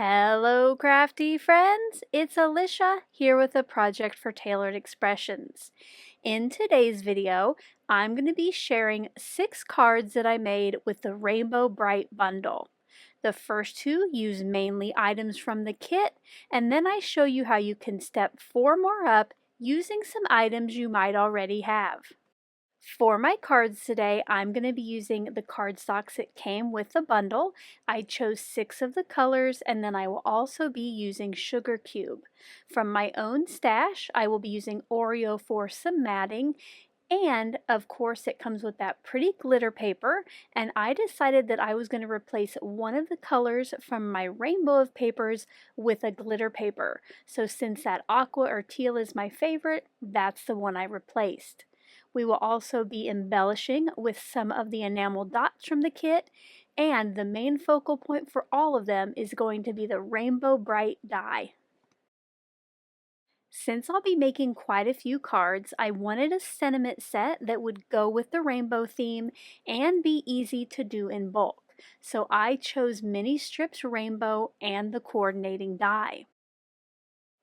Hello crafty friends, it's Alicia here with a project for Tailored Expressions. In today's video, I'm going to be sharing 6 cards that I made with the Rainbow Bright bundle. The first 2 use mainly items from the kit, and then I show you how you can step 4 more up using some items you might already have. For my cards today, I'm going to be using the cardstocks that came with the bundle. I chose 6 of the colors, and then I will also be using Sugar Cube. From my own stash, I will be using Oreo for some matting, and of course it comes with that pretty glitter paper, and I decided that I was going to replace one of the colors from my rainbow of papers with a glitter paper. So since that aqua or teal is my favorite, that's the one I replaced. We will also be embellishing with some of the enamel dots from the kit, and the main focal point for all of them is going to be the Rainbow Bright die. Since I'll be making quite a few cards, I wanted a sentiment set that would go with the rainbow theme and be easy to do in bulk. So I chose Mini Strips Rainbow and the coordinating die.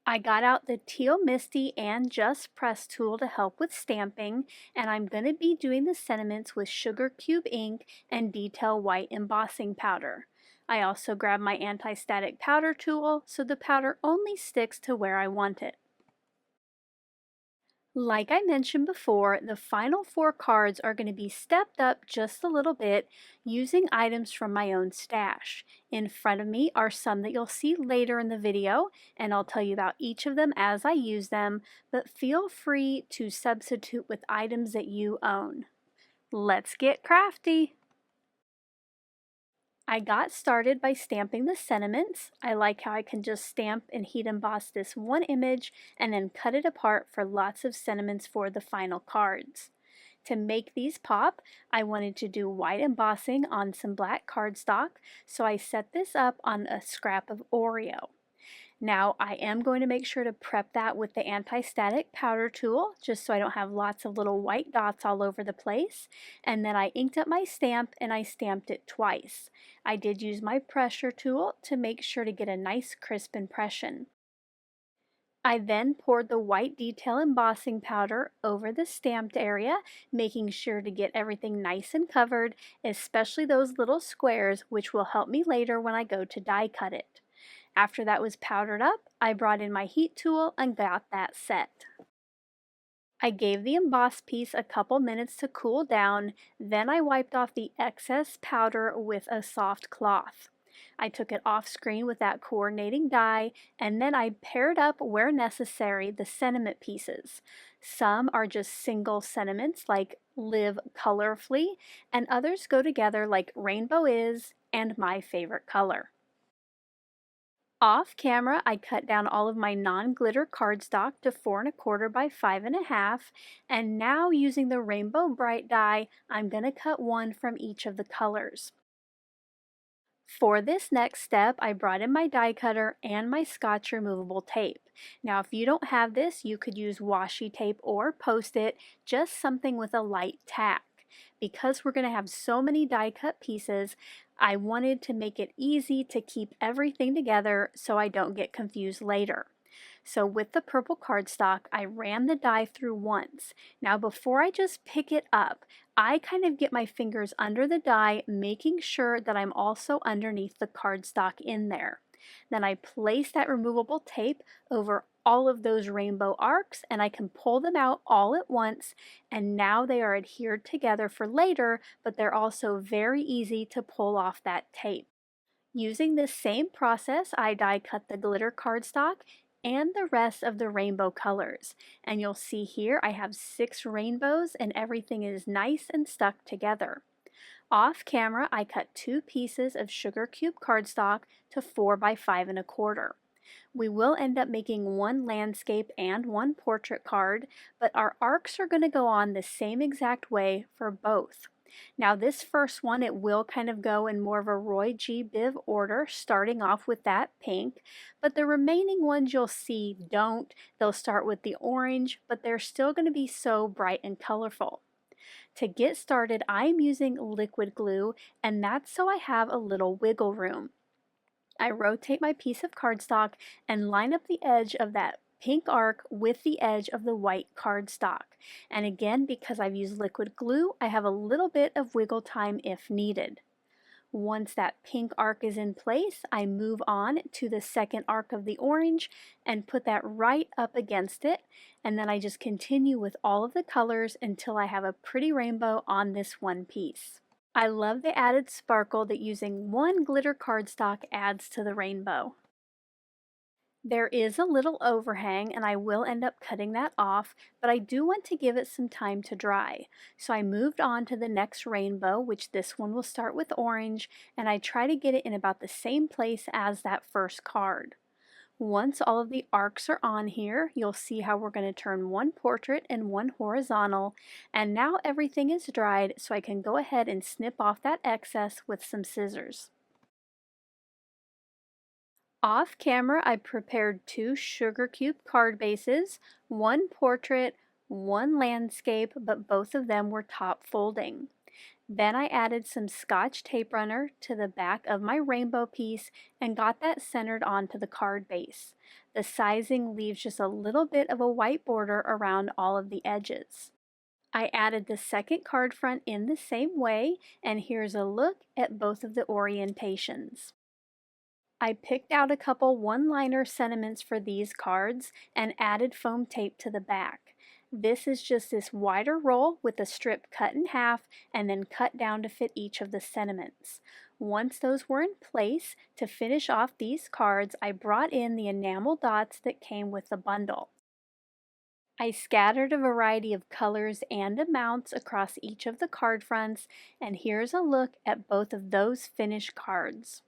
I got out the Teal Misty and Just Press tool to help with stamping, and I'm going to be doing the sentiments with Sugar Cube ink and Detail White embossing powder. I also grabbed my anti-static powder tool so the powder only sticks to where I want it. Like I mentioned before, the final 4 cards are going to be stepped up just a little bit using items from my own stash. In front of me are some that you'll see later in the video, and I'll tell you about each of them as I use them, but feel free to substitute with items that you own. Let's get crafty! I got started by stamping the sentiments. I like how I can just stamp and heat emboss this one image and then cut it apart for lots of sentiments for the final cards. To make these pop, I wanted to do white embossing on some black cardstock, so I set this up on a scrap of Oreo. Now I am going to make sure to prep that with the anti-static powder tool just so I don't have lots of little white dots all over the place. And then I inked up my stamp and I stamped it twice. I did use my pressure tool to make sure to get a nice crisp impression. I then poured the white detail embossing powder over the stamped area, making sure to get everything nice and covered, especially those little squares, which will help me later when I go to die cut it. After that was powdered up, I brought in my heat tool and got that set. I gave the embossed piece a couple minutes to cool down, then I wiped off the excess powder with a soft cloth. I took it off screen with that coordinating die, and then I paired up where necessary the sentiment pieces. Some are just single sentiments like Live Colorfully, and others go together like Rainbow Is and My Favorite Color. Off camera, I cut down all of my non-glitter cardstock to 4 1/4 by 5 1/2, and now using the Rainbow Bright die, I'm going to cut one from each of the colors. For this next step, I brought in my die cutter and my Scotch removable tape. Now, if you don't have this, you could use washi tape or Post-it, just something with a light tack. Because we're going to have so many die cut pieces, I wanted to make it easy to keep everything together so I don't get confused later. So with the purple cardstock, I ran the die through once. Now before I just pick it up, I kind of get my fingers under the die, making sure that I'm also underneath the cardstock in there. Then I place that removable tape over all of those rainbow arcs, and I can pull them out all at once, and now they are adhered together for later, but they're also very easy to pull off that tape. Using this same process, I die cut the glitter cardstock and the rest of the rainbow colors. And you'll see here I have 6 rainbows and everything is nice and stuck together. Off camera, I cut 2 pieces of Sugar Cube cardstock to 4 by 5 1/4. We will end up making one landscape and one portrait card, but our arcs are going to go on the same exact way for both. Now this first one, it will kind of go in more of a Roy G. Biv order, starting off with that pink, but the remaining ones you'll see don't. They'll start with the orange, but they're still going to be so bright and colorful. To get started, I'm using liquid glue, and that's so I have a little wiggle room. I rotate my piece of cardstock and line up the edge of that pink arc with the edge of the white cardstock. And again, because I've used liquid glue, I have a little bit of wiggle time if needed. Once that pink arc is in place, I move on to the second arc of the orange and put that right up against it, and then I just continue with all of the colors until I have a pretty rainbow on this one piece. I love the added sparkle that using one glitter cardstock adds to the rainbow. There is a little overhang and I will end up cutting that off, but I do want to give it some time to dry. So I moved on to the next rainbow, which this one will start with orange, and I try to get it in about the same place as that first card. Once all of the arcs are on here, you'll see how we're going to turn one portrait and one horizontal, and now everything is dried, so I can go ahead and snip off that excess with some scissors. Off camera, I prepared 2 sugar cube card bases, one portrait, one landscape, but both of them were top folding. Then I added some Scotch tape runner to the back of my rainbow piece and got that centered onto the card base. The sizing leaves just a little bit of a white border around all of the edges. I added the second card front in the same way, and here's a look at both of the orientations. I picked out a couple one-liner sentiments for these cards and added foam tape to the back. This is just this wider roll with a strip cut in half and then cut down to fit each of the sentiments. Once those were in place, to finish off these cards, I brought in the enamel dots that came with the bundle. I scattered a variety of colors and amounts across each of the card fronts, and here's a look at both of those finished cards.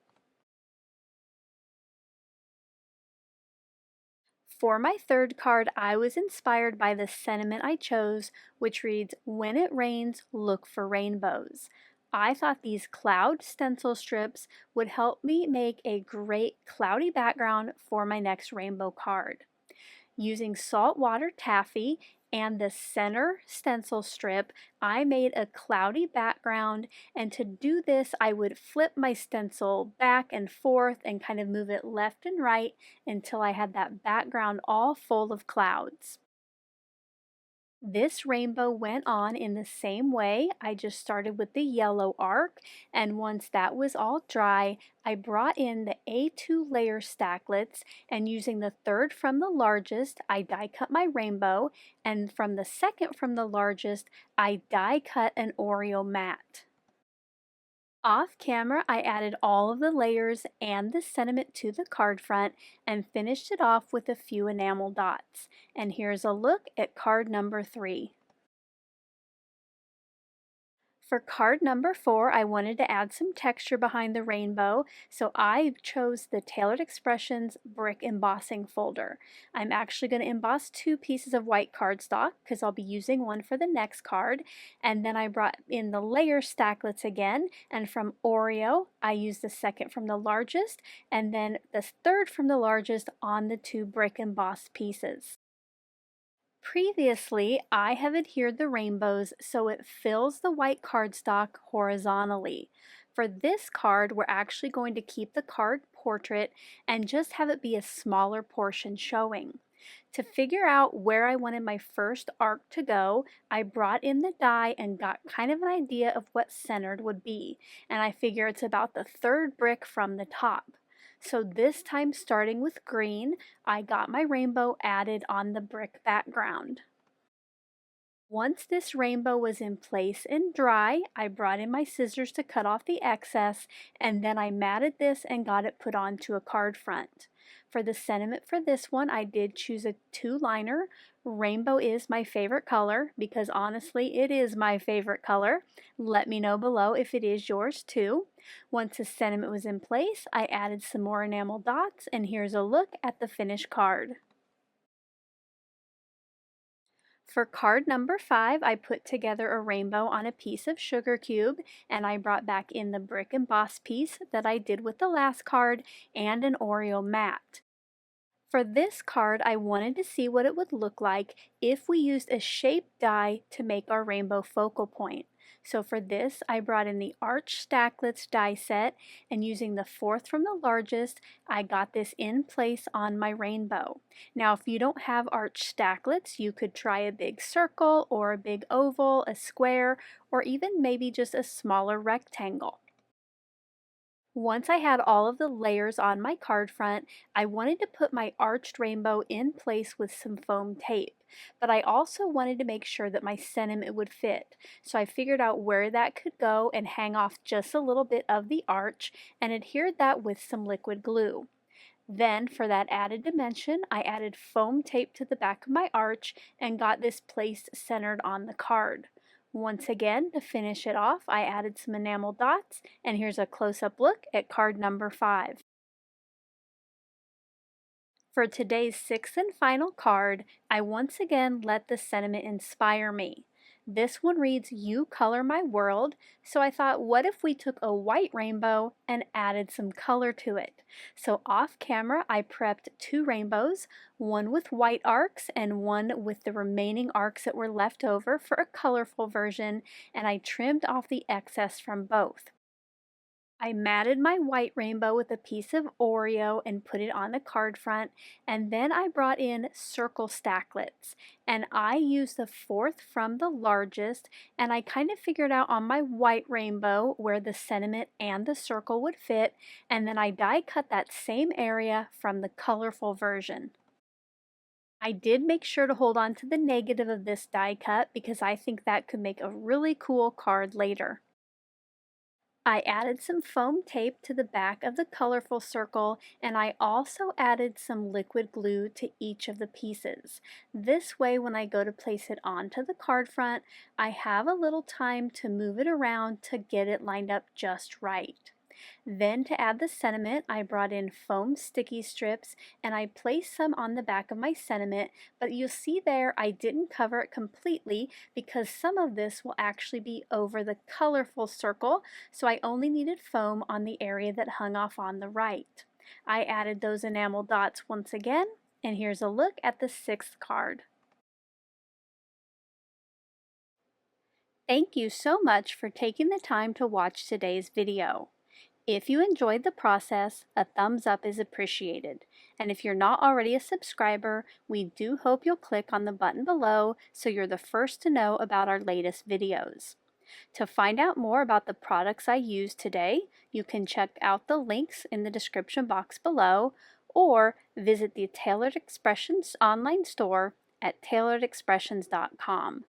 For my third card, I was inspired by the sentiment I chose, which reads, "When it rains, look for rainbows." I thought these cloud stencil strips would help me make a great cloudy background for my next rainbow card. Using saltwater taffy and the center stencil strip, I made a cloudy background, and to do this I would flip my stencil back and forth and kind of move it left and right until I had that background all full of clouds. This rainbow went on in the same way. I just started with the yellow arc, and once that was all dry, I brought in the A2 layer stacklets, and using the third from the largest, I die cut my rainbow, and from the second from the largest, I die cut an Oreo mat. Off camera, I added all of the layers and the sentiment to the card front and finished it off with a few enamel dots. And here's a look at card number 3. For card number 4, I wanted to add some texture behind the rainbow, so I chose the Tailored Expressions brick embossing folder. I'm actually going to emboss 2 pieces of white cardstock because I'll be using one for the next card, and then I brought in the layer stacklets again, and from Oreo, I used the second from the largest, and then the third from the largest on the 2 brick embossed pieces. Previously, I have adhered the rainbows so it fills the white cardstock horizontally. For this card, we're actually going to keep the card portrait and just have it be a smaller portion showing. To figure out where I wanted my first arc to go, I brought in the die and got kind of an idea of what centered would be, and I figure it's about the third brick from the top. So this time, starting with green, I got my rainbow added on the brick background. Once this rainbow was in place and dry, I brought in my scissors to cut off the excess, and then I matted this and got it put onto a card front. For the sentiment for this one, I did choose a 2-liner. Rainbow is my favorite color because honestly, it is my favorite color. Let me know below if it is yours too. Once the sentiment was in place, I added some more enamel dots, and here's a look at the finished card. For card number 5, I put together a rainbow on a piece of sugar cube, and I brought back in the brick emboss piece that I did with the last card and an Oreo mat. For this card, I wanted to see what it would look like if we used a shape die to make our rainbow focal point. So for this, I brought in the Arch Stacklets die set, and using the fourth from the largest, I got this in place on my rainbow. Now, if you don't have Arch Stacklets, you could try a big circle or a big oval, a square, or even maybe just a smaller rectangle. Once I had all of the layers on my card front, I wanted to put my arched rainbow in place with some foam tape, but I also wanted to make sure that my sentiment would fit. So I figured out where that could go and hang off just a little bit of the arch and adhered that with some liquid glue. Then for that added dimension, I added foam tape to the back of my arch and got this placed centered on the card. Once again, to finish it off, I added some enamel dots, and here's a close-up look at card number 5. For today's sixth and final card, I once again let the sentiment inspire me. This one reads, "You color my world," so I thought, what if we took a white rainbow and added some color to it? So off camera, I prepped 2 rainbows, one with white arcs and one with the remaining arcs that were left over for a colorful version, and I trimmed off the excess from both. I matted my white rainbow with a piece of Oreo and put it on the card front, and then I brought in circle stacklets, and I used the fourth from the largest, and I kind of figured out on my white rainbow where the sentiment and the circle would fit, and then I die cut that same area from the colorful version. I did make sure to hold on to the negative of this die cut because I think that could make a really cool card later. I added some foam tape to the back of the colorful circle, and I also added some liquid glue to each of the pieces. This way, when I go to place it onto the card front, I have a little time to move it around to get it lined up just right. Then to add the sentiment, I brought in foam sticky strips and I placed some on the back of my sentiment, but you'll see there I didn't cover it completely because some of this will actually be over the colorful circle, so I only needed foam on the area that hung off on the right. I added those enamel dots once again, and here's a look at the sixth card. Thank you so much for taking the time to watch today's video. If you enjoyed the process, a thumbs up is appreciated. And if you're not already a subscriber, we do hope you'll click on the button below so you're the first to know about our latest videos. To find out more about the products I used today, you can check out the links in the description box below or visit the Tailored Expressions online store at tailoredexpressions.com.